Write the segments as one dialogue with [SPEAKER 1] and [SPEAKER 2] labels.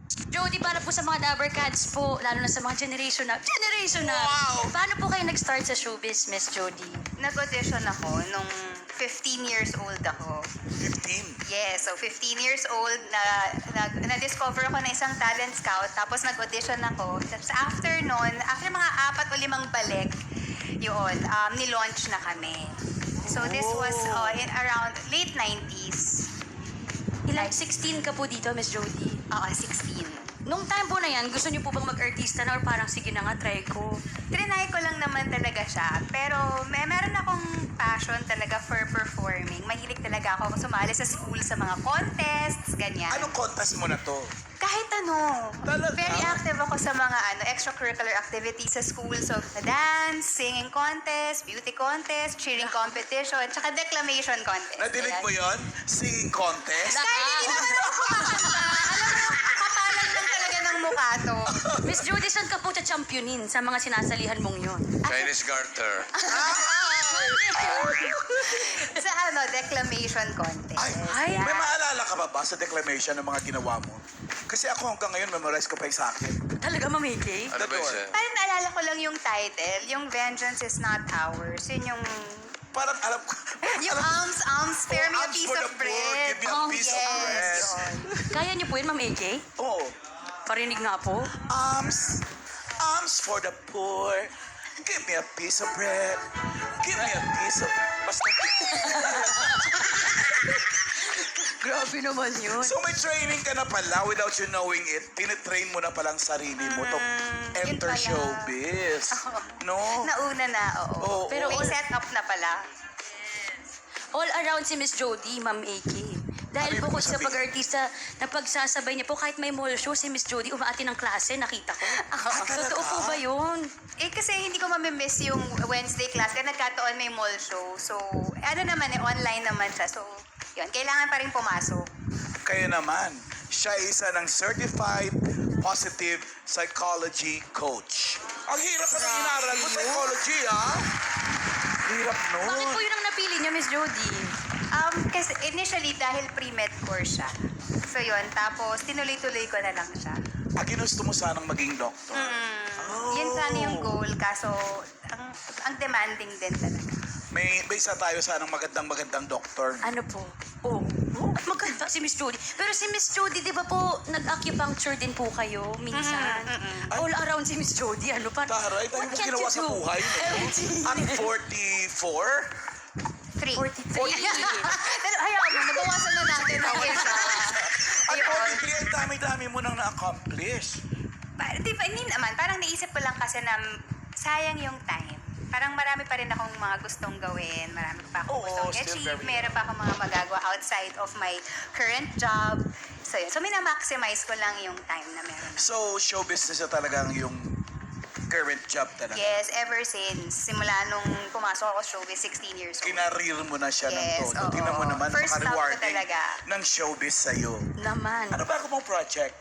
[SPEAKER 1] Jody, para po sa mga Dabber Cats po, lalo na sa mga generation na.
[SPEAKER 2] Wow!
[SPEAKER 1] Paano po kayo nag-start sa showbiz, Miss Jody?
[SPEAKER 3] Nag-audition ako nung 15 years old ako.
[SPEAKER 2] 15.
[SPEAKER 3] Yes, so 15 years old, na-discover ako na isang talent scout, tapos nag-audition ako. Tapos after nun, after mga 4 o 5 balik, yun, ni-launch na kami. So this was in around late 90s.
[SPEAKER 1] Ilang 16 ka po dito, Miss Jody?
[SPEAKER 3] 16.
[SPEAKER 1] Nung time po na yan, gusto niyo po bang mag-artista na or parang sige na nga, try ko?
[SPEAKER 3] Trinay ko lang naman talaga siya. Pero meron akong passion talaga for performing. Mahilig talaga ako sumali sa school sa mga contests, ganyan.
[SPEAKER 2] Anong contest mo na to?
[SPEAKER 3] Kahit ano.
[SPEAKER 2] Talaga?
[SPEAKER 3] Very active ako sa mga extracurricular activities sa school. So, dance, singing contest, beauty contest, cheering competition, tsaka declamation contest.
[SPEAKER 2] Nadinig
[SPEAKER 3] Ayan.
[SPEAKER 2] mo yon? Singing contest?
[SPEAKER 3] Kahit hindi naman ako kumakanta. Alam mo, kapalan lang talaga ng mukha to.
[SPEAKER 1] Miss Jody, saan ka po championin sa mga sinasalihan mong yun?
[SPEAKER 4] Chinese garter.
[SPEAKER 3] Sa declamation contest.
[SPEAKER 2] Ay,
[SPEAKER 3] Ayan.
[SPEAKER 2] may maalala ka ba sa declamation ng mga ginawa mo? Kasi ako hanggang ngayon, memorize ko pa yung sa akin.
[SPEAKER 1] Talaga, Ma'am AK?
[SPEAKER 4] Ano ba siya?
[SPEAKER 3] Parang naalala ko lang yung title, yung Vengeance is Not Ours. Yun yung...
[SPEAKER 2] Parang alam ko.
[SPEAKER 3] Yung spare me a
[SPEAKER 2] Alms
[SPEAKER 3] piece
[SPEAKER 2] for
[SPEAKER 3] of
[SPEAKER 2] the poor,
[SPEAKER 3] bread.
[SPEAKER 2] give me a piece of bread.
[SPEAKER 3] yun.
[SPEAKER 1] Kaya niyo po yun, Ma'am AK?
[SPEAKER 2] Oo.
[SPEAKER 1] Parinig nga po.
[SPEAKER 2] Arms for the poor. Give me a piece of bread. Give me a piece of... Basta.
[SPEAKER 1] Grabe naman yun.
[SPEAKER 2] So may training ka na pala without you knowing it. Tinitrain mo na palang sarili mo to
[SPEAKER 3] yun
[SPEAKER 2] enter
[SPEAKER 3] pala.
[SPEAKER 2] showbiz. No?
[SPEAKER 3] Nauna na, oo.
[SPEAKER 2] Oo.
[SPEAKER 3] Pero may set up na pala.
[SPEAKER 1] All around si Miss Jody, Ma'am AK. Dahil
[SPEAKER 2] Ano
[SPEAKER 1] po
[SPEAKER 2] ibig
[SPEAKER 1] sa
[SPEAKER 2] sabihin?
[SPEAKER 1] pag-artista, na pagsasabay niya po, kahit may mall show, si Miss Jody umaati ng klase, nakita ko.
[SPEAKER 2] talaga?
[SPEAKER 1] Totoo po ba yun?
[SPEAKER 3] Kasi hindi ko mamimiss yung Wednesday class kasi nagkataon may mall show. So, naman online naman siya. So, yun, kailangan pa rin pumasok.
[SPEAKER 2] Kaya naman, siya isa ng certified positive psychology coach. Ang hirap pa ng inaral mo, psychology, ha? Hirap nun.
[SPEAKER 1] Bakit po yun ang napili niya, Miss Jody?
[SPEAKER 3] Kasi initially, dahil pre-med course siya. So, yun. Tapos, tinuloy-tuloy ko na lang siya.
[SPEAKER 2] Ginusto mo sanang maging doktor.
[SPEAKER 3] Yun sana yung goal. Kaso, ang demanding din talaga.
[SPEAKER 2] May isa tayo sanang magandang doktor.
[SPEAKER 1] Ano po? Oh, maganda si Miss Jody. Pero si Miss Jody, di ba po, nag-acupuncture din po kayo minsan? All around si Miss Jody, ano pa?
[SPEAKER 2] Taray, tayo
[SPEAKER 1] What
[SPEAKER 2] mo
[SPEAKER 1] can't
[SPEAKER 2] ginawa
[SPEAKER 1] you
[SPEAKER 2] sa
[SPEAKER 1] do?
[SPEAKER 2] buhay. No? At 44,
[SPEAKER 3] 3.
[SPEAKER 1] 43.
[SPEAKER 3] Pero ayaw mo, nabawasan na natin ang isa.
[SPEAKER 2] at
[SPEAKER 3] Ayun.
[SPEAKER 2] 43, ang dami-dami mo nang na-accomplish.
[SPEAKER 3] Di ba, hindi naman. Parang naisip ko lang kasi na sayang yung time. Parang marami pa rin akong mga gustong gawin. Marami pa akong
[SPEAKER 2] Oo,
[SPEAKER 3] gustong
[SPEAKER 2] still
[SPEAKER 3] achieve.
[SPEAKER 2] very
[SPEAKER 3] Meron pa akong mga magagawa outside of my current job. So, yun. So, minamaximize ko lang yung time na meron.
[SPEAKER 2] So, show business na talagang yung current job talaga.
[SPEAKER 3] Yes, ever since. Simula nung pumasok ako sa showbiz, 16 years old.
[SPEAKER 2] Kinareer mo na siya
[SPEAKER 3] Yes,
[SPEAKER 2] ng todo.
[SPEAKER 3] oo.
[SPEAKER 2] Tingnan mo naman,
[SPEAKER 3] First love ko
[SPEAKER 2] napaka-rewarding
[SPEAKER 3] talaga.
[SPEAKER 2] ng showbiz sa'yo.
[SPEAKER 1] Naman.
[SPEAKER 2] Ano ba mong project?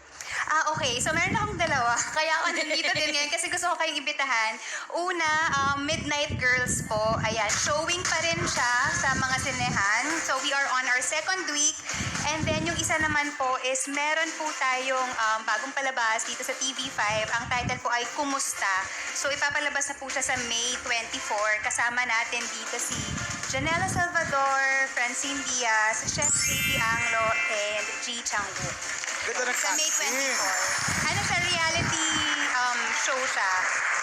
[SPEAKER 3] Okay. So, meron akong dalawa. Kaya ako nandito din ngayon kasi gusto ko kayong imbitahan. Una, Midnight Girls po. Ayan, showing pa rin siya sa mga sinehan. So, we are on our second week. And then, yung isa naman po is meron po tayong bagong palabas dito sa TV5. Ang title po ay Kumusta. So, ipapalabas na po siya sa May 24. Kasama natin dito si Janela Salvador, Francine Diaz, Chef JP Anglo, and G. Changwook.
[SPEAKER 2] Ganda ng
[SPEAKER 3] Sa May
[SPEAKER 2] casting.
[SPEAKER 3] 24. Ano siya, reality show siya.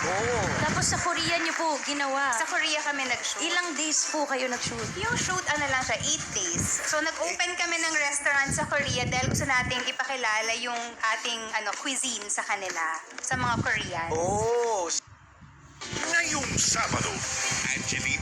[SPEAKER 2] Oo.
[SPEAKER 1] Tapos sa Korea niyo po ginawa.
[SPEAKER 3] Sa Korea kami nag-shoot.
[SPEAKER 1] Ilang days po kayo nag-shoot?
[SPEAKER 3] Yung shoot, lang siya, 8 days. So, nag-open kami ng restaurant sa Korea dahil gusto nating ipakilala yung ating cuisine sa kanila, sa mga Korean.
[SPEAKER 2] Oh.
[SPEAKER 5] Ngayong Sabado, Angeline